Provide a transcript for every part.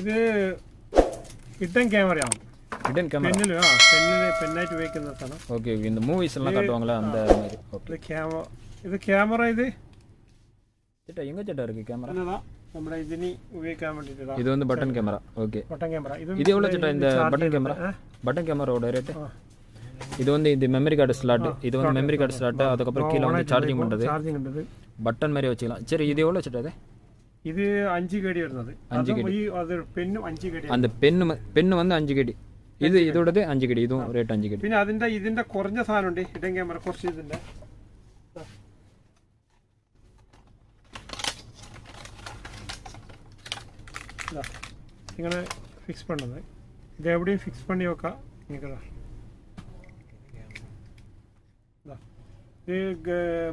இது ஹிடன் கேமராவும் hidden camera பென்னாയിട്ട് ഉപയോഗിക്കുന്നതാണ്. Okay okay. இந்த மூவிஸ் எல்லாம் காட்டுவாங்களா அந்த மாதிரி. ஓகே. ഇത് ക്യാമറ ഇത് ചേട്ടാ എങ്ങ ചേട്ടാ இருக்கு கேமரா? என்னடா நம்ம ഇതിനി ഉപയോഗിക്കാൻ വേണ്ടിട്ടാ. இது வந்து button camera. Okay. Button camera. இது எவ்வளவு சேட்டா இந்த பட்டன் கேமரா? பட்டன் கேமராவோட ரேட். இது வந்து இது மெமரி கார்டு ஸ்லாட். இது வந்து மெமரி கார்டு ஸ்லாட். அதுக்கு அப்புறம் கீழ வந்து சார்ஜிங் பண்றது. பட்டன் மாதிரி வச்சுக்கலாம். சரி இது எவ்வளவு சேட்டா இது? இது 5 கேடி வருது. அது பென்னு 5 கேடி. அந்த பென்னு வந்து 5 கேடி. இது இதோடது 5 கேடி. இதுவும் ரேட் 5 கேடி. പിന്നെ ഇതിന്റെ കുറഞ്ഞ സാധനം ഉണ്ട്. ഹിഡൻ ക്യാമറ കുറച്ച് ഇതിന്റെ ഇങ്ങനെ ഫിക്സ് പണ്ണത്. ഇത് എവിടെയും ഫിക്സ് പണി വെക്കാം. നിങ്ങൾക്കതാ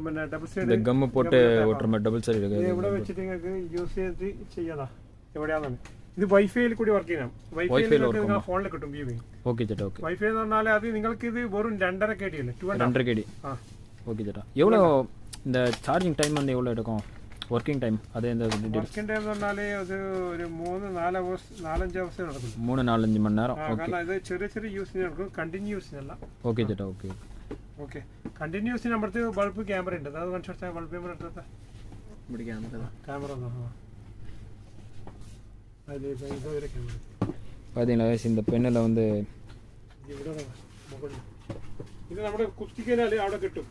പിന്നെ ഡബിൾ സൈഡ് கம் போட்டு ஒட்டுற மாதிரி டபுள் சைடு இருக்கு. ഇവിടെ വെച്ചിട്ട് നിങ്ങൾക്ക് യൂസ് ചെയ്തിട്ട് ചെയ്യാതാ. എവിടെയാണെന്ന് ഇത് വൈഫൈയിൽ കൂടി വർക്ക് ചെയ്യണം. വൈഫൈയിൽ നിങ്ങൾ ഫോണിൽ കിട്ടും വ്യൂ. ഓക്കെ ചേട്ടാ. ഓക്കെ. വൈഫൈ എന്ന് പറഞ്ഞാൽ അത് നിങ്ങൾക്ക് ഇത് വെറും 2.5 KD അല്ലേ? 2.5 KD. ஓகே சேட்டா. எவ்வளோ இந்த சார்ஜிங் டைம் வந்து எவ்வளோ எடுக்கும்? വർക്കിംഗ് ടൈം അത് എന്താ? വർക്കിംഗ് ടൈം എന്ന് പറഞ്ഞാൽ അത് ഒരു 3-4 അവേഴ്സ് 4-5 അവേഴ്സ് നടക്കും. 3-4 മണി നേരം. കാരണം ഇത് ചെറിയ ചെറിയ യൂസിന് നടക്കും. കണ്ടിന്യൂ യൂസിനല്ല. ഓക്കെ ചേട്ടാ. Okay okay. കണ്ടിന്യൂസിന് നമ്മുടെ ബൾബ് ക്യാമറ ഉണ്ട്. അത് കാണിച്ചാൽ ബൾബ് ക്യാമറ എടുത്ത ക്യാമറ பார்த்தீங்களா இந்த பெண்ணில் வந்து இது നമ്മുടെ കുത്തിക്കനാല് അവിടെ കിട്ടും.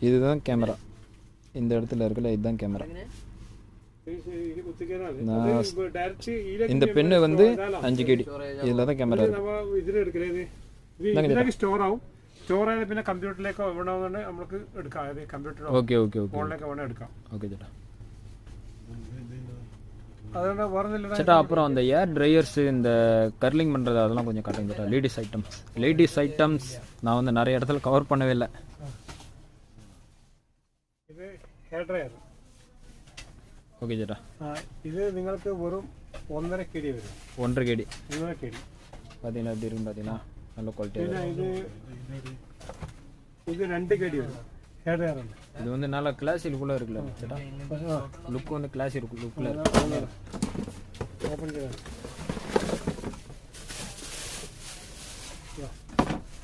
இதுதான் கேமரா. இந்த இடத்துல இருக்குல்ல இதுதான் கேமரா. இந்த பெண்ணு வந்து 5 KD. இதில் தான் கேமரா இருக்கு. ഇതിൽ എടുക്കലേ ഇതിലേക്ക് സ്റ്റോർ ആവും. സ്റ്റോർ ആയത് പിന്നെ കമ്പ്യൂട്ടറിലേക്ക് വേണമെന്നുണ്ട് നമുക്ക് എടുക്കാം. അതായത് കമ്പ്യൂട്ടർ ഓക്കെ ഓക്കെ ഓക്കെ ഫോണിലേക്ക് വേണേൽ എടുക്കാം. ஓகே ചേട്ടാ. അതുകൊണ്ട് വേറെ சேட்டா அப்புறம் அந்த ஏர் ட்ரையர்ஸ் இந்த கர்லிங் பண்ணுறது அதெல்லாம் கொஞ்சம் காட்டுங்க சேட்டா. லேடிஸ் ஐட்டம்ஸ் நான் வந்து நிறைய இடத்துல கவர் பண்ணவே இல்லை. ഇത് ഹെയർ ഡ്രയർ. ஓகே சேட்டா. இது നിങ്ങൾക്ക് വെറും 1.5 KD വരും. 1.5 KD. 1.5 KD. பார்த்தீங்களா எப்படி இருக்குன்னு பார்த்தீங்கன்னா நல்ல குவாலிட்டி. இது 2 KD வரும். ஹேர் டயர் ഉണ്ട്. இது வந்து நல்ல கிளாசி லுக்ல இருக்குல்ல சேட்டா. லுக் வந்து கிளாசி லுக்ல இருக்கு. ஓபன் பண்ணு.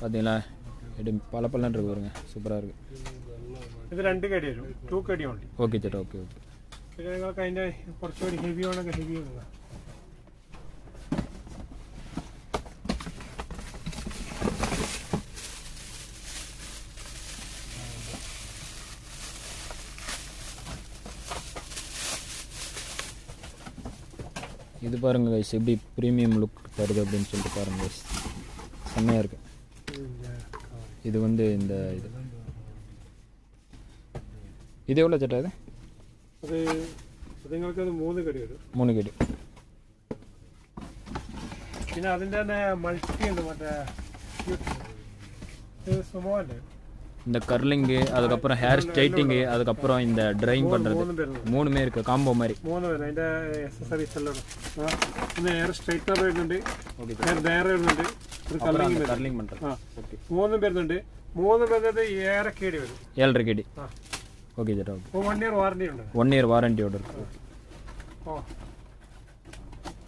பார்த்தீங்களா இது பளபளன்னு இருக்கு பாருங்க. சூப்பரா இருக்கு. ഇത് 2 KD വരും. 2 KD ഉണ്ട്. ഓക്കെ ചേട്ടാ. Okay okay. പിന്നെ നിങ്ങൾക്ക് അതിന്റെ കുറച്ചുകൂടി ഹെവി ആണെങ്കിൽ ഹെവി ആണ്. இது பாருங்க கைஸ் எப்படி ப்ரீமியம் லுக் தருது அப்படின்னு சொல்லிட்டு பாருங்க கைஸ். செம்மையாக இருக்கு. இது வந்து இந்த இது எவ்வளோ சேட்டா? இது നിങ്ങൾക്ക് 3 KD വരും. 3 KD. പിന്നെ അതിൻ്റെ തന്നെ മൾട്ടി ഉണ്ട്. മറ്റേ സുമോല്ലേ இந்த கர்லிங்கு அதுக்கப்புறம் ஹேர் ஸ்ட்ரைட்டிங்கு அதுக்கப்புறம் இந்த ட்ரையிங் பண்ணுறது 3மே இருக்குது. காம்போ மாதிரி 3 പേര്. അതിൻ്റെ എക്സസറീസ് എല്ലാം പിന്നെ ഹെയർ സ്ട്രൈറ്റ്നർ വരുന്നുണ്ട്. ഹെയർ ഡയർ വരുന്നുണ്ട്. ഒരു கர்லிங் பண்ணுறது. ഓക്കെ. 3 വരുന്നുണ്ട്. 3 വരുന്നത് 7.5 KD വരും. 7.5 KD. ஓகே சேட்டா. ஓகே. 1 இயர் வாரண்டி ഉണ്ട്. 1 இயர் வாரண்டியோட இருக்கு.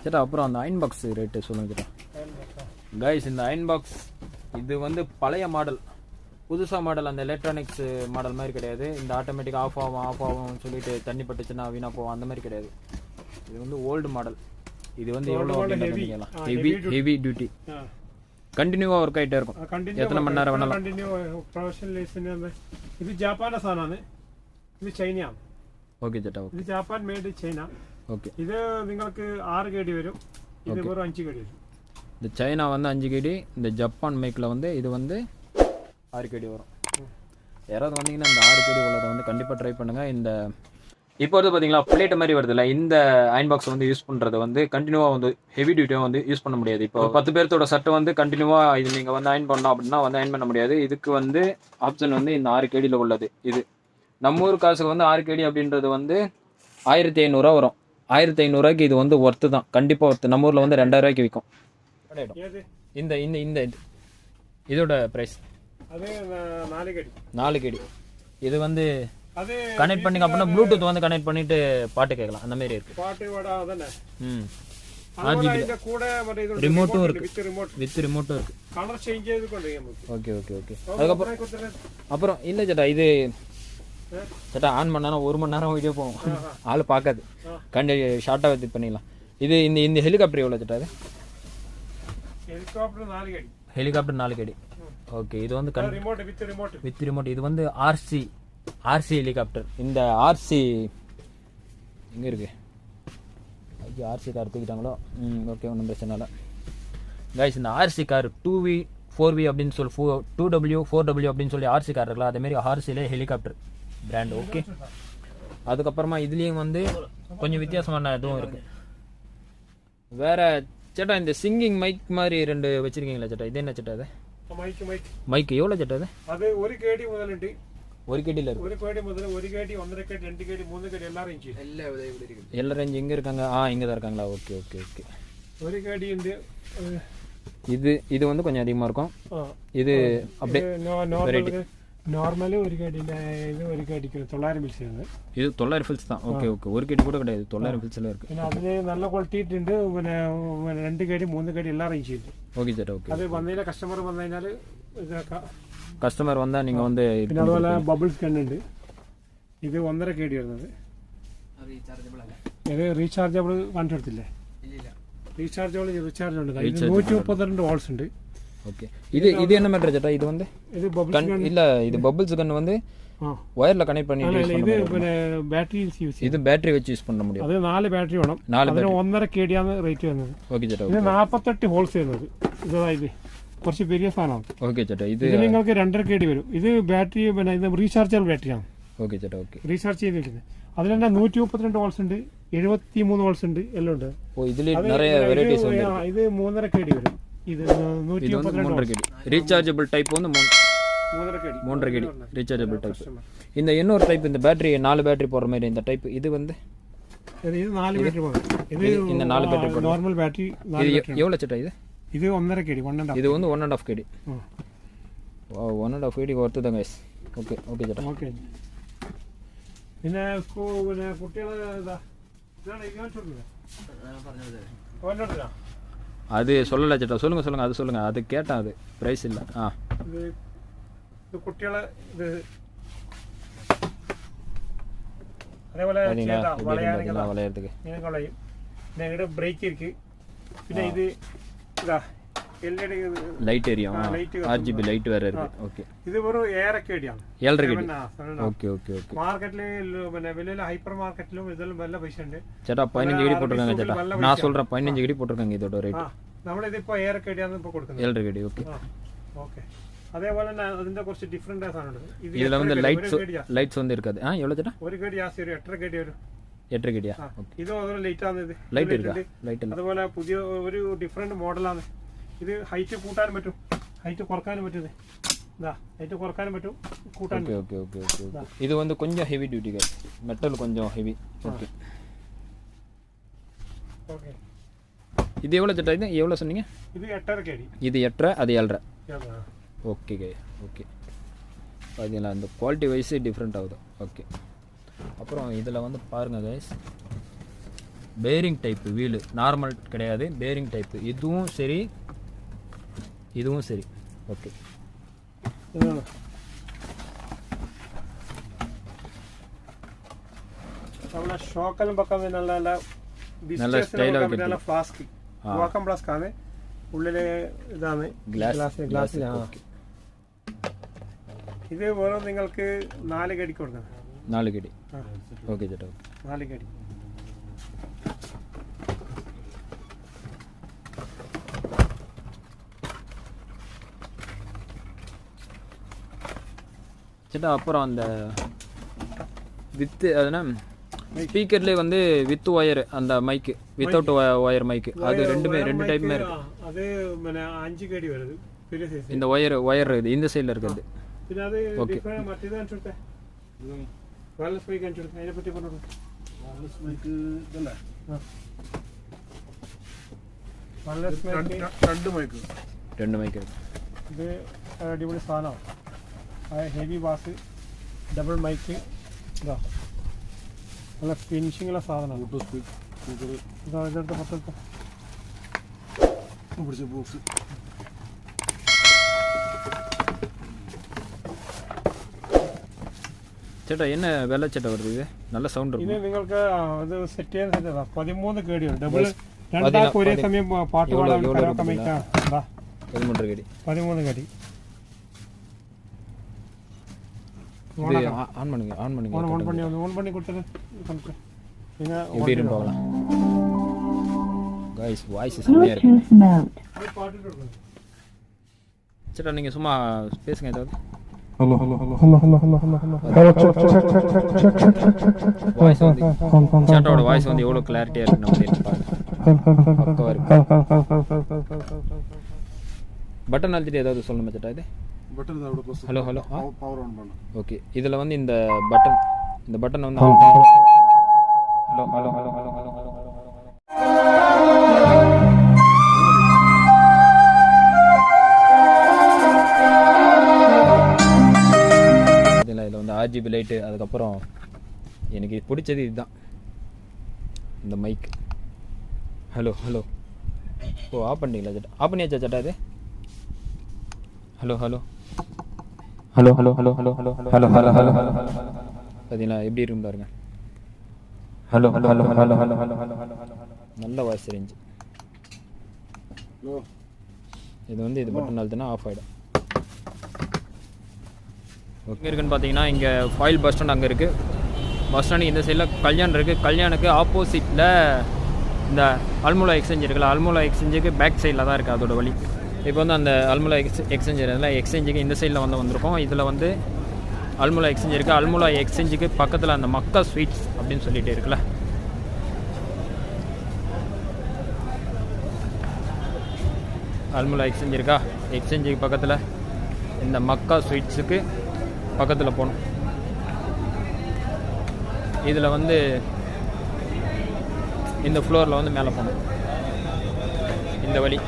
சேட்டா அப்புறம் அந்த அயன் பாக்ஸ் ரேட்டு சொல்லுங்க சேட்டா. கைஸ் இந்த அயன் பாக்ஸ் இது வந்து பழைய மாடல். புதுசாக மாடல் அந்த எலக்ட்ரானிக்ஸ் மாடல் மாதிரி கிடையாது. இந்த ஆட்டோமேட்டிக் ஆஃப் ஆகும் சொல்லிட்டு தண்ணி பட்டுச்சுன்னா வீணாக போகும் அந்த மாதிரி கிடையாது. இது வந்து ஓல்டு மாடல். இது வந்து எவ்வளோ ஹெவி டியூட்டி கண்டினியூவாக ஒர்க் ஆகிட்டே இருக்கும். எத்தனை மணி நேரம் வேணாலும் കണ്ടിന്യൂ പ്രൊഫഷണൽ. ഇത് ജാപ്പാന്റെ സാധനമാണ്. ഇത് ചൈനയാണ്. ഓക്കെ ചേട്ടാ. ഇത് ജാപ്പാൻ മെയ്ഡ് ചൈന. ഓക്കെ. ഇത് നിങ്ങൾക്ക് 6 KD വരും. ഇത് വെറും 5 KD വരും. இந்த சைனா வந்து 5 KD. இந்த ஜப்பான் மேக்கில் வந்து இது வந்து 6 KD வரும். யாராவது வந்தீங்கன்னா இந்த 6 KD உள்ளதை வந்து கண்டிப்பாக ட்ரை பண்ணுங்கள். இந்த இப்போ வந்து பார்த்தீங்களா பிளேட் மாதிரி வருதுல்ல, இந்த அயன் பாக்ஸ் வந்து யூஸ் பண்ணுறது வந்து கண்டினியூவாக வந்து ஹெவி டியூட்டியாக வந்து யூஸ் பண்ண முடியாது. இப்போ 10 பேர்த்தோட சட்டை வந்து கண்டினியூவாக இது நீங்கள் வந்து அயன் பண்ணோம் அப்படின்னா வந்து அயன் பண்ண முடியாது. இதுக்கு வந்து ஆப்ஷன் வந்து இந்த 6 KD உள்ளது. இது நம்ம ஊர் காசுக்கு வந்து 6 KD அப்படின்றது வந்து 1500 வரும். 1500 இது வந்து ஒர்த்து தான், கண்டிப்பாக ஒர்த்து. நம்ம ஊரில் வந்து 2000 விற்கும். இந்த இந்த இந்த இதோட ப்ரைஸ் அது 4 KD. இது வந்து கனெக்ட் பண்ணிங்க அப்படின்னா ப்ளூடூத் வந்து கனெக்ட் பண்ணிட்டு பாட்டு கேட்கலாம். அந்த மாதிரி இருக்கு. பாட்டு வடா அதானே. അതുപോലെ അതിന്റെ കൂടെ മറ്റേ ഇത് റിമോട്ടും വിത്ത് റിമോട്ട് இருக்கு കളർ ചേഞ്ച് ചെയ്തുകൊണ്ട് നമുക്ക്. ஓகே ஓகே ஓகே அப்புறம் இல்லை சேட்டா இது சேட்டா ஆன் பண்ணா 1 மணி நேரம் வீடியோ போகும், ஆள் பார்க்காது, கண்டு ஷார்ட்டாக இது பண்ணிடலாம். இது இந்த ஹெலிகாப்டர் எவ்வளோ சேட்டா? இது ஹெலிகாப்டர் 4 அடி. ஓகே, இது வந்து வித் ரிமோட். இது வந்து ஆர்சி ஹெலிகாப்டர். இந்த ஆர்சி எங்கே இருக்கு? ஐயோ, ஆர்சி கார் தூக்கிட்டாங்களோ. ஓகே, ஒன்றும் பிரச்சனை இல்லை கைஸ். இந்த ஆர்சி கார் 2V 4V அப்படின்னு சொல்லி 2W 4W அப்படின்னு சொல்லி ஆர்சி கார் இருக்குல்ல, அதேமாரி ஆர்சிலே ஹெலிகாப்டர் பிராண்ட். ஓகே, அதுக்கப்புறமா இதுலேயும் வந்து கொஞ்சம் வித்தியாசமான இதுவும் இருக்குது. வேற சேட்டா இந்த சிங்கிங் மைக் மாதிரி 2 வச்சிருக்கீங்களா சேட்டா? இது என்ன சேட்டா? அது மைக் எவ்வளோ சேட்டா? அது 1 KD முதலுண்டு. 1 KD இல்லை, 1 KD முதல்ல 1 KD 1.5 KD 2 KD 3 KD எல்லா ரேஞ்சு. எல்லா ரேஞ்சு எங்கே இருக்காங்க? இங்கே தான் இருக்காங்களா? Okay okay okay. 1 KD ഉണ്ട്. இது வந்து கொஞ்சம் அதிகமாக இருக்கும். இது அப்படியே நார்மலி 1 KD. இது 1 KDக்கு 900 பில்ஸ் இருக்குது. இது 900 பில்ஸ் தான். ஓகே ஓகே, 1 KD கூட கிடையாது, 900 பில்ஸில் இருக்குது. പിന്നെ അതിൽ നല്ല ക്വാളിറ്റി ഉണ്ട്. പിന്നെ 2 KD 3 KD എല്ലാ റേഞ്ച് ഉണ്ട്. ஓகே ചേട്ടാ. ஓகே, അത് വന്നതിനാൽ കസ്റ്റമർ വന്നു കഴിഞ്ഞാൽ ഇതാക്കാം. கஸ்டமர் வந்தால் நீங்கள் வந்து പിന്നെ അതുപോലെ ബബിൾസ് കണ്ണുണ്ട്. ഇത് 1.5 KD വരുന്നത്. ഇത് റീചാർജബിൾ കണ്ടെടുത്തില്ലേ? റീചാർജബിൾ ഉണ്ട്. 132 വോൾട്സ് ഉണ്ട്. ஓகே, இது என்ன மேட்டர் சேட்டா? இது வந்து இது பபிள்ஸ் கன் இல்ல, இது பபிள்ஸ் கன் வந்து வயர்ல கனெக்ட் பண்ணி யூஸ் பண்ண முடியும். இது പിന്നെ ബാറ്ററി യൂസ് இது பேட்டரி வச்சு யூஸ் பண்ண முடியும். அது 4 ബാറ്ററി വേണം. അതിന് 1.5 KD ആണ് റേറ്റ് വരുന്നത്. ഓക്കെ ചേട്ടാ. ഇത് 48 ഹോൾസ് വരുന്നത്. ഇത് കുറച്ച് വലിയ സാധനമാണ്. ഓക്കെ ചേട്ടാ. ഇത് നിങ്ങൾക്ക് 2.5 KD വരും. ഇത് ബാറ്ററി പിന്നെ ഇത് റീചാർജബിൾ ബാറ്ററിയാണ്. ഓക്കെ ചേട്ടാ. ഓക്കെ, റീചാർജ് ചെയ്തിരിക്കുന്നത്. അതിൽ തന്നെ 132 വോൾട്സ് ഉണ്ട്, 73 വോൾട്സ് ഉണ്ട്, എല്ലാം ഉണ്ട്. ഓ, ഇതിൽ நிறைய വെറൈറ്റീസ് ഉണ്ട്. ഇത് 3.5 KD വരും. இது 132 KD ரீசார்ஜபிள் டைப் வந்து 3.5 KD ரீசார்ஜபிள் டைப். இந்த இன்னொரு டைப், இந்த பேட்டரி 4 பேட்டரி போடுற மாதிரி இந்த டைப், இது வந்து இது 4 பேட்டரி போடுற. இது இந்த 4 பேட்டரி போடுற நார்மல் பேட்டரி. இது எவ்வளவு சேட்டா? இது 1.5 KD 1.5. இது வந்து 1.5 KD. வாவ், 1.5 KD worth தான் guys. ஓகே ஓகே சேட்டா. ஓகே. പിന്നെ കുട്ടികളെ ഇതാണ് ഇങ്ങനെ சொல்லுங்க. நான் പറഞ്ഞത് ഓനോടാ அது சொல்லலை சேட்டா. சொல்லுங்க, அது சொல்லுங்க. அது கேட்டேன், அது ப்ரைஸ் இல்லை. இது குட்டிகளை இது അതേപോലെ வளையறதுக்கு மீன்களையும் எங்கிட்ட பிரேக் இருக்கு. പിന്നെ இது இதா LED லைட் எரியும், RGB லைட் வேற இருக்கு. ஓகே, இது ஒரு 7.5 KD ആണ്. 7.5 KD. Okay okay okay. മാർക്കറ്റിൽ പിന്നെ വലിയ ഹൈപ്പർ മാർക്കറ്റിലും ഇതെല്ലാം നല്ല പൈസ ഉണ്ട് ചേട്ടാ. 15 KD പോട്ടിருக்காங்க ചേട്ടാ. நான் சொல்றேன் 15 KD போட்டிருக்காங்க இதோட ரேட். നമ്മൾ ഇതിപ്പോ 7.5 KD ആണ് ഇപ്പോൾ കൊടുക്കുന്നത്. 7.5 KD. Okay okay. അതേപോലെ തന്നെ അതിന്റെ കുറച്ച് ഡിഫറെന്റ് സാധനമുണ്ട്. ഇതിல வந்து லைட்ஸ் வந்து இருக்காது. எவ்வளவு ചേട്ടാ? 1 KD ജാസ്തി ഒരു 8.5 KD വരും. 8.5 KD. ഓക്കെ, ഇത് അതുപോലെ ലൈറ്റ് ആണ്. ഇത് ലൈറ്റ് ഇല്ല, ലൈറ്റ് ഇല്ല. അതുപോലെ പുതിയ ഒരു ഡിഫറെന്റ് മോഡലാണ്. ഇത് ഹൈറ്റ് കൂട്ടാനും പറ്റും, ഹൈറ്റ് കുറക്കാനും പറ്റും. ഇതാ ഹൈറ്റ് കുറക്കാനും പറ്റും, കൂട്ടാനും. Okay okay okay okay. இது வந்து கொஞ்சம் ஹெவி டியூட்டி गाइस, மெட்டல் கொஞ்சம் ஹெவி. Okay okay. இது எவ்வளவு சேட்டா? இது எவ்வளவு சொன்னீங்க? இது 8.5 KD. இது 8.5, அது 7.5. Okay guys. ஓகே, பாத்தீங்களா அந்த குவாலிட்டி வைஸ் டிஃபரண்ட் ஆகுது. ஓகே, அப்புறம் இதில் வந்து பாருங்கள் guys, bearing type wheel normal கிடையாது, பேரிங் டைப்பு. இதுவும் சரி, இதுவும் சரி. ஓகே, നമ്മളെ ഷോക്കെല്ലാം വെക്കാൻ നല്ല സ്റ്റൈലാണ്. ഫ്ലാസ്ക് വാക്കം ഫ്ലാസ്ക് ആണ്. ഉള്ളില് ഇതാണ് ഗ്ലാസ്. ഇത് വെറും നിങ്ങൾക്ക് 4 KD കൊടുക്കണം. 4 KD. ഓക്കെ ചേട്ടാ. 4 KD. சேட்டா அப்புறம் அந்த வித்து அதுனா ஸ்பீக்கர்லேயே வந்து வித் ஒயர் அந்த மைக்கு, வித்தவுட் ஒயர் மைக்கு, அது ரெண்டு டைப்புமே இருக்கு. அது 5 KD வருது பெரிய சைஸ். இந்த ஒயர் இது இந்த சைடில் இருக்குது. പിന്നെ അത് ഡിഫറെന്റ് മറ്റേത് കാണിച്ചോട്ടെ. Wireless mic കാണിച്ചോട്ടെ. അതിനെ പറ്റി പറഞ്ഞു. വയർലെസ് മൈക്ക് ഇതല്ലേ? വയർലെസ് മൈക്ക് രണ്ട് മൈക്ക്. ഇത് അടിപൊളി സാധനമാണ്. ഹെവി ബാസ്, ഡബിൾ മൈക്ക്, ഇതാ നല്ല ഫിനിഷിങ്ങുള്ള സാധനമാണ്. ഇതെടുത്ത് പത്തെടുത്ത് பிடிச்ச பாக்ஸ். ചേട്ടാ என்ன വെള്ള ചേട്ടാ வருது இது நல்ல சவுண்ட் ഇത് இருக்கும் നിങ്ങൾക്ക് ഇത് സെറ്റ് ചെയ്യാൻ സെറ്റ് 13 കേടിയുണ്ട് ഡബിൾ രണ്ടാൾക്ക് ഒരേ സമയം പാട്ട് പാടാൻ കരോക്കെ മൈക്കാ 13 കേടി 13 കേടി இது ஆன் பண்ணுங்க ഓൺ பண்ணி கொடுத்துரு நீங்க எப்படி இருக்கு பார்க்கலாம் गाइस வாய்ஸ் செமையா இருக்கு பாட்டு சேட்டா நீங்க சும்மா பேசுங்க ஏதாவது ஹலோ வாய்ஸ் வந்து சேட்டோட வாய்ஸ் வந்து எவ்வளவு கிளாரிட்டியா இருக்கு நம்ம பாருங்க பட்டன் அழுத்திட்டு ஏதாவது சொல்லணுமா சேட்டா இது பட்டன் தான் ப்ளஸ் ஹலோ பவர் ஆன் பண்ணு. ஓகே இதுல வந்து இந்த பட்டன் வந்து ஹலோ இதில் வந்து RGB லைட்டு அதுக்கப்புறம் எனக்கு பிடிச்சது இதுதான் இந்த மைக் ஹலோ ஓ ஆஃப் பண்ணிங்களா சேட்டா ஆஃப் பண்ணியாச்சா சேட்டா இது ஹலோ பார்த்தீங்களா எப்படி இருக்கும் பாருங்க ஹலோ நல்ல வாய்ஸ் ரேஞ்ச் இது வந்து இது பட்டன் அழுத்தினா ஆஃப் ஆகிடும் ஓகே இருக்குன்னு பார்த்தீங்கன்னா இங்கே ஃபாயில் பஸ் ஸ்டாண்ட் அங்கே இருக்குது பஸ் ஸ்டாண்டுக்கு இந்த சைடில் கல்யாணம் இருக்குது கல்யாணுக்கு ஆப்போசிட்டில் இந்த அல்முலா எக்ஸ்சேஞ்ச் இருக்குல்ல அல்முலா எக்ஸ்சேஞ்சுக்கு பேக் சைடில் தான் இருக்குது அதோட வழி இப்போ வந்து அந்த அல்முலா எக்ஸ்சேஞ்ச் இதில் எக்ஸ்சேஞ்சுக்கு இந்த சைடில் வந்திருக்கோம் இதில் வந்து அல்முலா எக்ஸ்சேஞ்ச் இருக்குது அல்முலா எக்ஸ்சேஞ்சுக்கு பக்கத்தில் அந்த மக்கா ஸ்வீட்ஸ் அப்படின்னு சொல்லிட்டு இருக்குல்ல அல்முலா எக்ஸ்சேஞ்ச் இருக்கா எக்ஸ்சேஞ்சுக்கு பக்கத்தில் இந்த மக்கா ஸ்வீட்ஸுக்கு பக்கத்தில் போகணும் இதில் வந்து இந்த ஃப்ளோரில் வந்து மேலே போகணும் இந்த வழி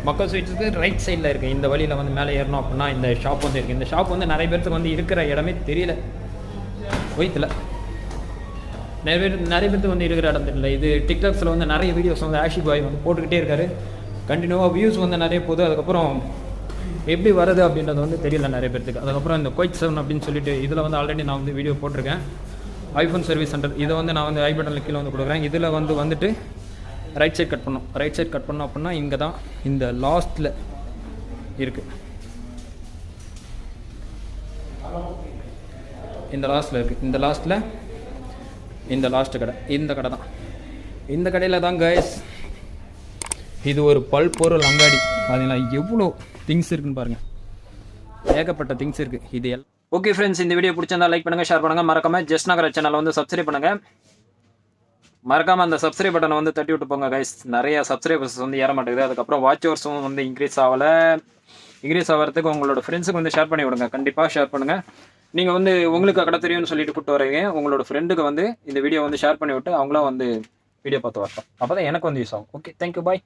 மக்கள் ஸ்வீட்ஸுக்கு ரைட் சைடில் இருக்குது இந்த வழியில் வந்து மேலே ஏறணும் அப்படின்னா இந்த ஷாப் வந்து இருக்குது இந்த ஷாப் வந்து நிறைய பேருக்கு வந்து இருக்கிற இடமே தெரியல குவைத்தில் நிறைய பேருக்கு வந்து இருக்கிற இடம் தெரியல இது டிக்டாக்ஸில் வந்து நிறைய வீடியோஸ் வந்து ஆஷிக் பாய் வந்து போட்டுக்கிட்டே இருக்காரு கண்டினியூவாக வியூஸ் வந்து நிறைய போகுது அதுக்கப்புறம் எப்படி வருது அப்படின்றது வந்து தெரியல நிறைய பேருக்கு அதுக்கப்புறம் இந்த குவைட் 7 அப்படின்னு சொல்லிட்டு இதில் வந்து ஆல்ரெடி நான் வந்து வீடியோ போட்டிருக்கேன் ஐஃபோன் சர்வீஸ் சென்டர் இதை வந்து நான் வந்து ஐ பட்டனில் கீழே வந்து கொடுக்குறேன் இதில் வந்துட்டு ரைட் சைட் கட் பண்ணோம் அப்படின்னா இங்கே தான் இந்த லாஸ்ட்டில் இருக்குது இந்த லாஸ்ட்டில் இருக்குது இந்த லாஸ்ட்டு கடை இந்த கடை தான் இந்த கடையில் தான் கைஸ் இது ஒரு பல்பொருள் அங்காடி பார்த்தீங்களா எவ்வளோ திங்ஸ் இருக்குன்னு பாருங்கள் ஏகப்பட்ட திங்ஸ் இருக்குது இது எல்லாம் ஓகே ஃப்ரெண்ட்ஸ் இந்த வீடியோ பிடிச்சிருந்தா லைக் பண்ணுங்கள் ஷேர் பண்ணுங்கள் மறக்காமல் ஜஸ்ட் நகர் சேனலை வந்து சப்ஸ்கிரைப் பண்ணுங்கள் மறக்காமல் அந்த சப்ஸ்கிரைப் பட்டனை வந்து தட்டி விட்டு போங்க கைஸ் நிறைய சப்ஸ்கிரைபர்ஸ் வந்து ஏற மாட்டேங்குது அதுக்கப்புறம் வாட்ச் ஹவர்ஸும் வந்து இன்க்ரீஸ் ஆகிறதுக்கு உங்களோட ஃப்ரெண்ட்ஸுக்கு வந்து ஷேர் பண்ணி விடுங்க கண்டிப்பாக ஷேர் பண்ணுங்கள் நீங்கள் வந்து உங்களுக்கு கடை தெரியும்னு சொல்லிட்டு கூப்பிட்டு வரீங்க உங்களோட ஃப்ரெண்டுக்கு வந்து இந்த வீடியோ வந்து ஷேர் பண்ணி விட்டு அவங்களாம் வந்து வீடியோ பார்த்து வரட்டும் அப்போ தான் எனக்கு வந்து யூஸ் ஆகும் ஓகே தேங்க்யூ பாய்